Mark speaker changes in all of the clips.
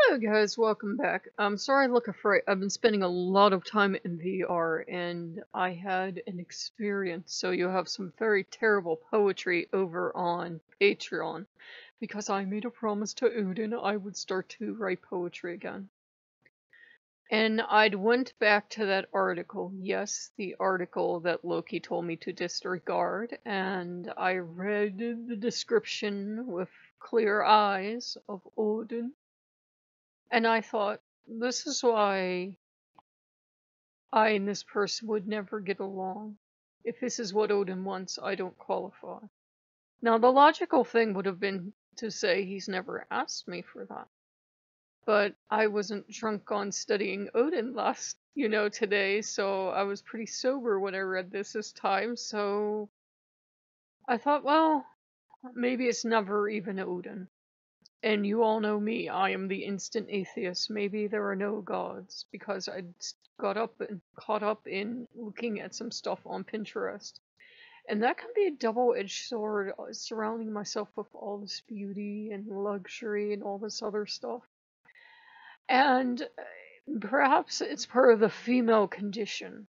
Speaker 1: Hello guys, welcome back. I'm sorry I look afraid. I've been spending a lot of time in VR and I had an experience. So you have some very terrible poetry over on Patreon because I made a promise to Odin I would start to write poetry again. And I'd went back to that article, yes, the article that Loki told me to disregard, and I read the description with clear eyes of Odin. And I thought, this is why I and this person would never get along. If this is what Odin wants, I don't qualify. Now, the logical thing would have been to say he's never asked me for that. But I wasn't drunk on studying Odin today, so I was pretty sober when I read this time, so I thought, well, maybe it's never even Odin. And you all know me, I am the instant atheist. Maybe there are no gods, because I got up and caught up in looking at some stuff on Pinterest. And that can be a double-edged sword, surrounding myself with all this beauty and luxury and all this other stuff. And perhaps it's part of the female condition.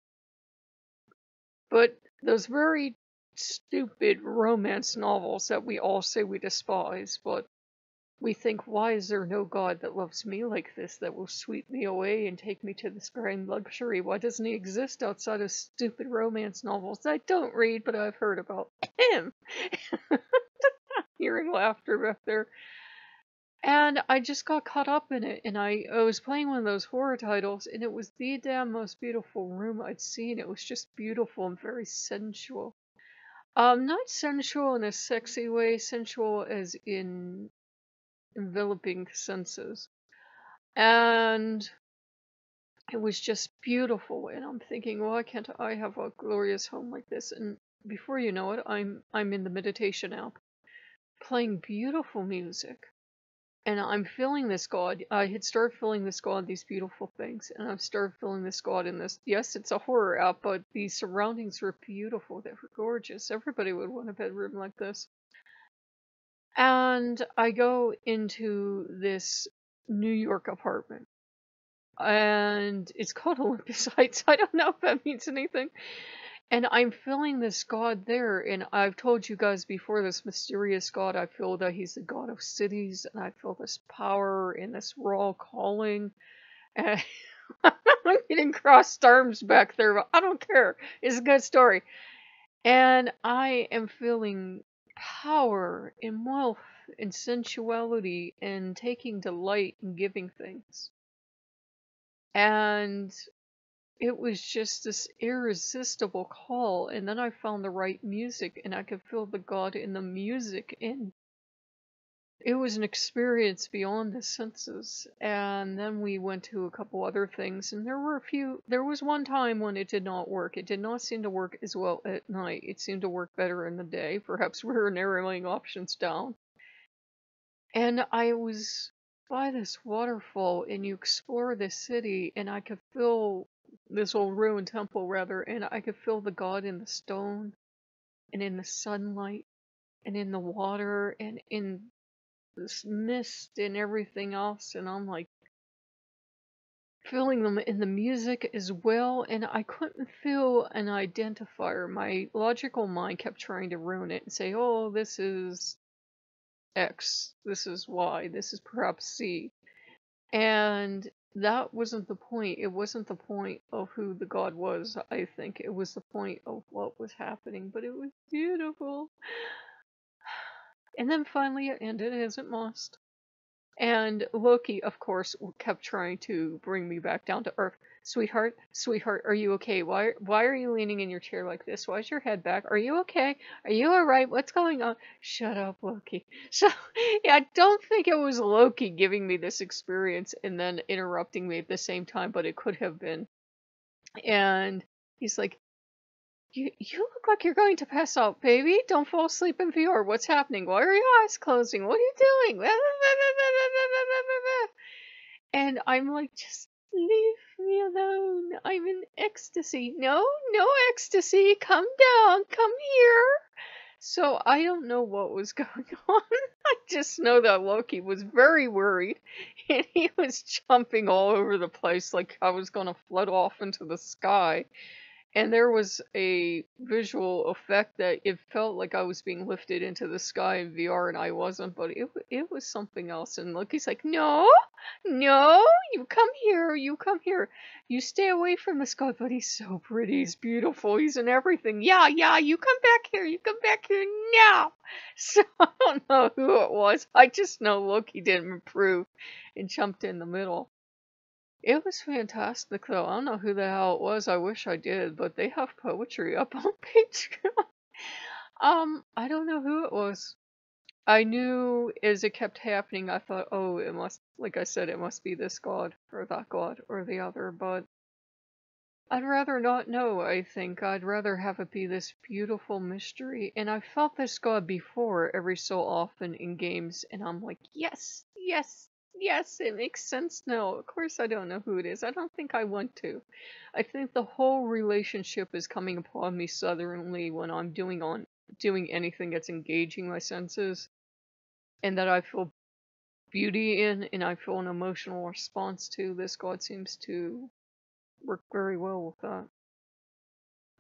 Speaker 1: But those very stupid romance novels that we all say we despise, but we think, why is there no God that loves me like this, that will sweep me away and take me to this grand luxury? Why doesn't he exist outside of stupid romance novels that I don't read, but I've heard about him? Hearing laughter back there. And I just got caught up in it, and I was playing one of those horror titles, and it was the damn most beautiful room I'd seen. It was just beautiful and very sensual. Not sensual in a sexy way, sensual as in enveloping senses. And it was just beautiful, and I'm thinking, why can't I have a glorious home like this? And before you know it, I'm in the meditation app playing beautiful music, and I'm feeling this god. I had started feeling this god, these beautiful things, and I've started feeling this god in this. Yes, it's a horror app, but the surroundings were beautiful. They were gorgeous. Everybody would want a bedroom like this. And I go into this New York apartment, and it's called Olympus Heights. I don't know if that means anything. And I'm feeling this god there, and I've told you guys before, this mysterious god, I feel that he's the god of cities, and I feel this power and this raw calling. And I'm getting crossed arms back there, but I don't care. It's a good story. And I am feeling power and wealth and sensuality and taking delight in giving things. And it was just this irresistible call. And then I found the right music, and I could feel the God in the music, and it was an experience beyond the senses. And then we went to a couple other things, and there was one time when it did not work. It did not seem to work as well at night. It seemed to work better in the day. Perhaps we were narrowing options down. And I was by this waterfall, and you explore this city, and I could feel this old ruined temple, rather, and I could feel the god in the stone, and in the sunlight, and in the water, and in this mist and everything else, and I'm like feeling them in the music as well, and I couldn't feel an identifier. My logical mind kept trying to ruin it and say, oh, this is X, this is Y, this is perhaps Z. And that wasn't the point. It wasn't the point of who the god was, I think. It was the point of what was happening, but it was beautiful. And then finally it ended, as it must. And Loki, of course, kept trying to bring me back down to earth. Sweetheart, sweetheart, are you okay? Why are you leaning in your chair like this? Why is your head back? Are you okay? Are you alright? What's going on? Shut up, Loki. So, yeah, I don't think it was Loki giving me this experience and then interrupting me at the same time, but it could have been. And he's like, you look like you're going to pass out, baby. Don't fall asleep in VR. What's happening? Why are your eyes closing? What are you doing? And I'm like, just leave me alone. I'm in ecstasy. No, no ecstasy. Come down. Come here. So I don't know what was going on. I just know that Loki was very worried and he was jumping all over the place like I was gonna float off into the sky. And there was a visual effect that it felt like I was being lifted into the sky in VR and I wasn't, but it was something else. And Loki's like, no, no, you come here, you come here. You stay away from this guy, but he's so pretty, he's beautiful, he's in everything. Yeah, yeah, you come back here, you come back here now. So I don't know who it was. I just know Loki didn't improve and jumped in the middle. It was fantastic, though. I don't know who the hell it was. I wish I did, but they have poetry up on Patreon. I don't know who it was. I knew as it kept happening, I thought, oh, it must, like I said, it must be this god or that god or the other, but I'd rather not know, I think. I'd rather have it be this beautiful mystery. And I've felt this god before every so often in games, and I'm like, yes, yes, yes, it makes sense now. Of course I don't know who it is. I don't think I want to. I think the whole relationship is coming upon me suddenly when I'm doing anything that's engaging my senses, and that I feel beauty in, and I feel an emotional response to. This god seems to work very well with that.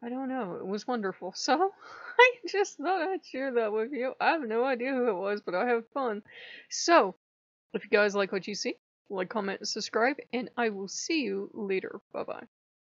Speaker 1: I don't know. It was wonderful. So, I just thought I'd share that with you. I have no idea who it was, but I have fun. So, if you guys like what you see, like, comment, and subscribe, and I will see you later. Bye-bye.